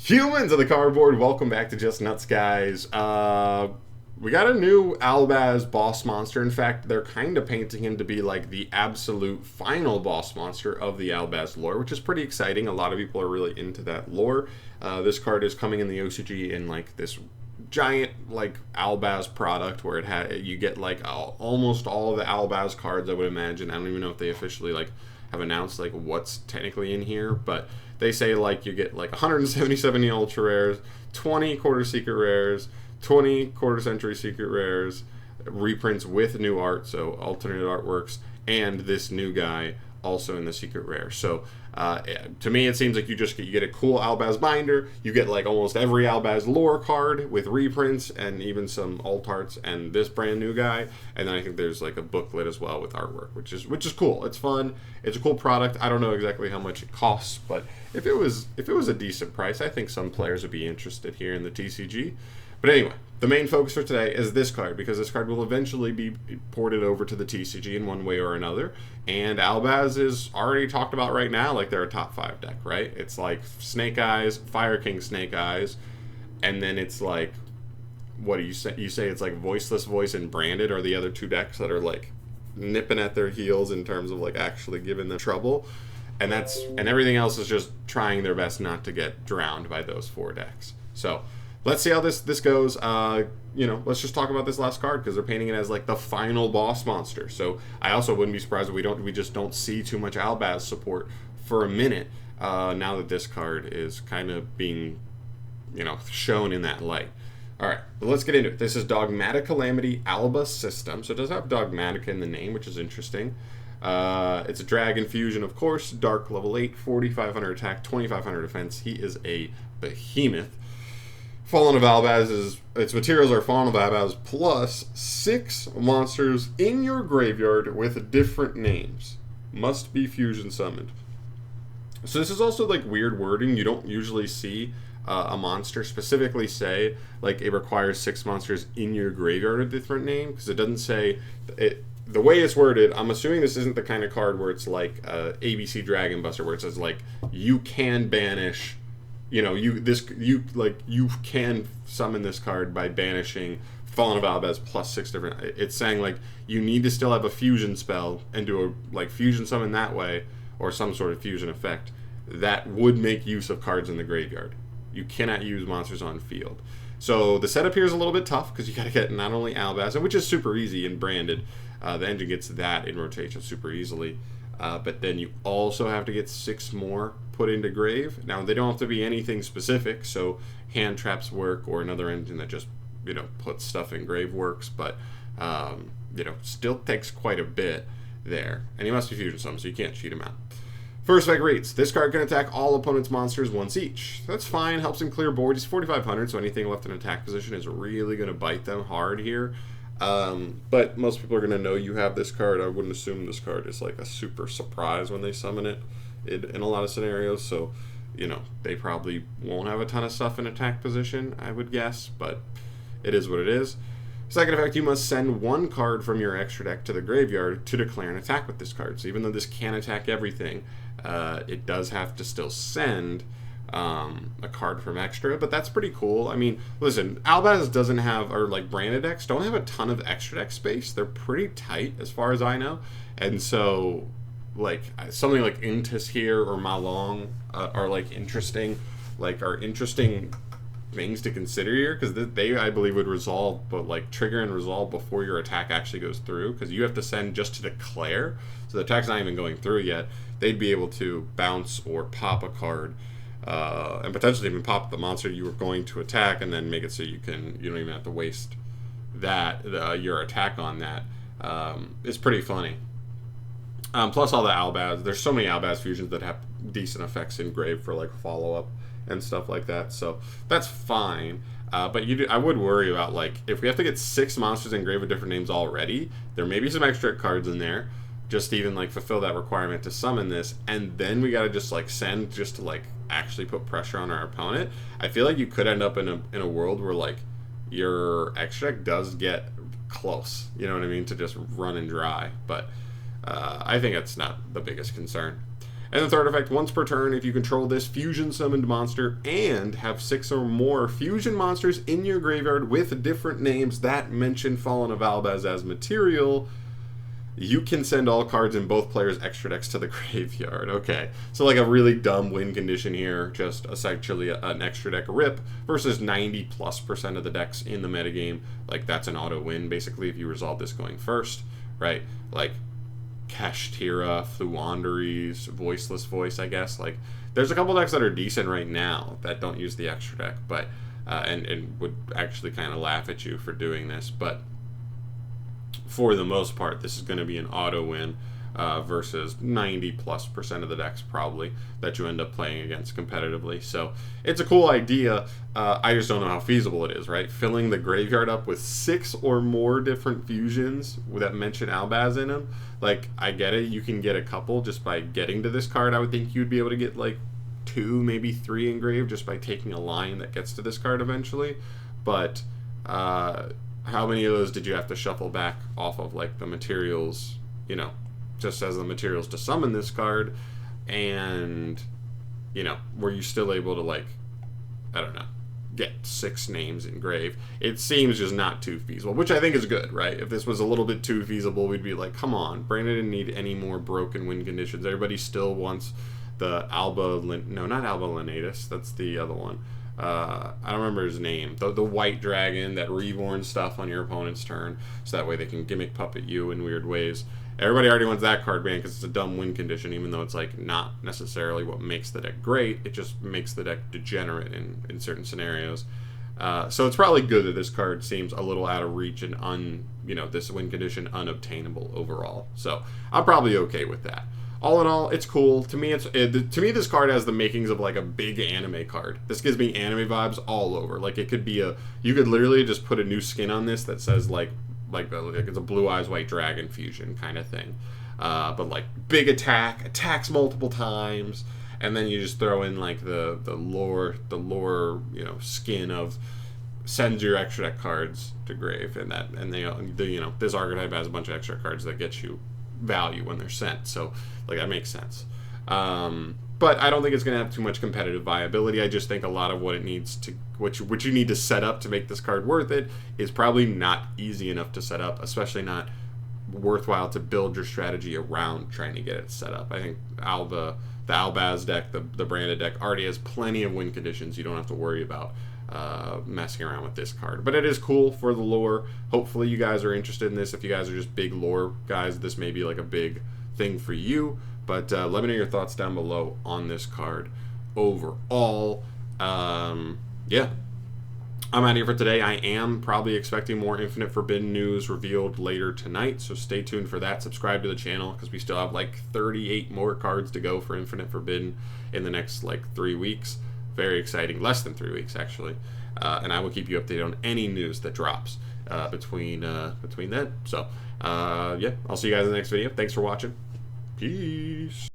Humans of the cardboard, welcome back to Just Nuts, guys. We got a new ALBAZ boss monster. In fact, they're kind of painting him to be like the absolute final boss monster of the ALBAZ lore, which is pretty exciting. A lot of people are really into that lore. This card is coming in the OCG in like this giant like ALBAZ product where you get like almost all of the ALBAZ cards. I would imagine. I don't even know if they officially like have announced like what's technically in here, but they say like you get like 177 ultra rares, 20 quarter secret rares, 20 quarter century secret rares, reprints with new art, so alternate artworks, and this new guy also in the secret rare. So to me, it seems like you get a cool ALBAZ binder. You get like almost every ALBAZ lore card with reprints and even some alt arts and this brand new guy. And then I think there's like a booklet as well with artwork, which is cool. It's fun. It's a cool product. I don't know exactly how much it costs, but if it was a decent price, I think some players would be interested here in the TCG. But anyway, the main focus for today is this card, because this card will eventually be ported over to the TCG in one way or another. And ALBAZ is already talked about right now like they're a top 5 deck, right? It's like Snake Eyes, Fire King Snake Eyes, and then it's like, what do you say? You say it's like Voiceless Voice and Branded are the other 2 decks that are like nipping at their heels in terms of like actually giving them trouble. And everything else is just trying their best not to get drowned by those 4 decks. So let's see how this goes. Let's just talk about this last card because they're painting it as like the final boss monster. So I also wouldn't be surprised if we just don't see too much ALBAZ support for a minute now that this card is kind of being, shown in that light. All right, but let's get into it. This is Dogmatic Calamity ALBAZ system, so it does have Dogmatic in the name, which is interesting. It's a Dragon Fusion, of course. Dark level 8, 4,500 attack, 2,500 defense. He is a behemoth. Fallen of ALBAZ its materials are Fallen of ALBAZ plus 6 monsters in your graveyard with different names. Must be fusion summoned. So this is also like weird wording. You don't usually see a monster specifically say like it requires 6 monsters in your graveyard with a different name, because it doesn't say it. The way it's worded, I'm assuming this isn't the kind of card where it's like ABC Dragon Buster, where it says like you can banish. You can summon this card by banishing Fallen of ALBAZ plus 6 different. It's saying like you need to still have a fusion spell and do a like fusion summon that way, or some sort of fusion effect that would make use of cards in the graveyard. You cannot use monsters on field. So the setup here is a little bit tough because you got to get not only ALBAZ, which is super easy and branded. The engine gets that in rotation super easily. But then you also have to get 6 more put into grave. Now, they don't have to be anything specific, so hand traps work, or another engine that just, puts stuff in grave works, but, still takes quite a bit there. And he must be fusion summoned, so you can't cheat him out. First effect reads, this card can attack all opponent's monsters once each. That's fine, helps him clear board. He's 4,500, so anything left in attack position is really going to bite them hard here. But most people are going to know you have this card. I wouldn't assume this card is like a super surprise when they summon it in a lot of scenarios. So, they probably won't have a ton of stuff in attack position, I would guess, but it is what it is. Second effect, you must send 1 card from your extra deck to the graveyard to declare an attack with this card. So even though this can attack everything, it does have to still send a card from extra, but that's pretty cool. I mean, listen, ALBAZ doesn't have, or like branded decks don't have a ton of extra deck space. They're pretty tight as far as I know, and so like something like Intis here or Malong are like interesting things to consider here, because they I believe would resolve, but like trigger and resolve before your attack actually goes through, because you have to send just to declare, so the attack's not even going through yet. They'd be able to bounce or pop a card. And potentially even pop the monster you were going to attack, and then make it so you don't even have to waste your attack on that. It's pretty funny. Plus all the ALBAZ, there's so many ALBAZ fusions that have decent effects in grave for like follow-up and stuff like that, so that's fine. But I would worry about like if we have to get 6 monsters in grave with different names already, there may be some extra cards in there just to even like fulfill that requirement to summon this, and then we gotta just like send just to like actually put pressure on our opponent. I feel like you could end up in a world where like your extra deck does get close, to just run and dry, but I think that's not the biggest concern. And the third effect, once per turn, if you control this fusion summoned monster and have 6 or more fusion monsters in your graveyard with different names that mention Fallen of Albaz as material, you can send all cards in both players' extra decks to the graveyard. Okay, so like a really dumb win condition here, just essentially an extra deck rip versus 90+% of the decks in the metagame. Like, that's an auto win, basically, if you resolve this going first, right? Like, Kashtira, Fluanderies, Voiceless Voice, I guess. Like, there's a couple decks that are decent right now that don't use the extra deck, but and would actually kind of laugh at you for doing this, but for the most part, this is going to be an auto win versus 90+% of the decks probably that you end up playing against competitively. So it's a cool idea. I just don't know how feasible it is, right? Filling the graveyard up with 6 or more different fusions that mention Albaz in them. Like, I get it. You can get a couple just by getting to this card. I would think you'd be able to get like 2, maybe 3 engraved just by taking a line that gets to this card eventually. But how many of those did you have to shuffle back off of, like, the materials, you know, just as the materials to summon this card? And, you know, were you still able to, like, I don't know, get 6 names engraved? It seems just not too feasible, which I think is good, right? If this was a little bit too feasible, we'd be like, come on, Brandon didn't need any more broken win conditions. Everybody still wants the no, not Alba Lenatus, that's the other one. I don't remember his name. The white dragon that reborn stuff on your opponent's turn, so that way they can gimmick puppet you in weird ways. Everybody already wants that card banned because it's a dumb win condition, even though it's like not necessarily what makes the deck great. It just makes the deck degenerate in certain scenarios. So it's probably good that this card seems a little out of reach and this win condition unobtainable overall. So I'm probably okay with that. All in all, it's cool. To me, this card has the makings of like a big anime card. This gives me anime vibes all over. Like, it could be you could literally just put a new skin on this that says like it's a Blue Eyes White Dragon fusion kind of thing. But like big attacks multiple times, and then you just throw in like the lore skin of sends your extra deck cards to grave, and this archetype has a bunch of extra cards that get you value when they're sent, so like that makes sense. But I don't think it's going to have too much competitive viability. I just think a lot of what it needs to, what you need to set up to make this card worth it, is probably not easy enough to set up, especially not worthwhile to build your strategy around trying to get it set up. I think the Albaz deck, the branded deck, already has plenty of win conditions. You don't have to worry about messing around with this card, but it is cool for the lore. Hopefully you guys are interested in this. If you guys are just big lore guys, this may be like a big thing for you, but let me know your thoughts down below on this card overall. Yeah, I'm out of here for today. I am probably expecting more Infinite Forbidden news revealed later tonight, so stay tuned for that. Subscribe to the channel because we still have like 38 more cards to go for Infinite Forbidden in the next like 3 weeks. Very exciting. Less than 3 weeks, actually. And I will keep you updated on any news that drops between then. So, yeah, I'll see you guys in the next video. Thanks for watching. Peace.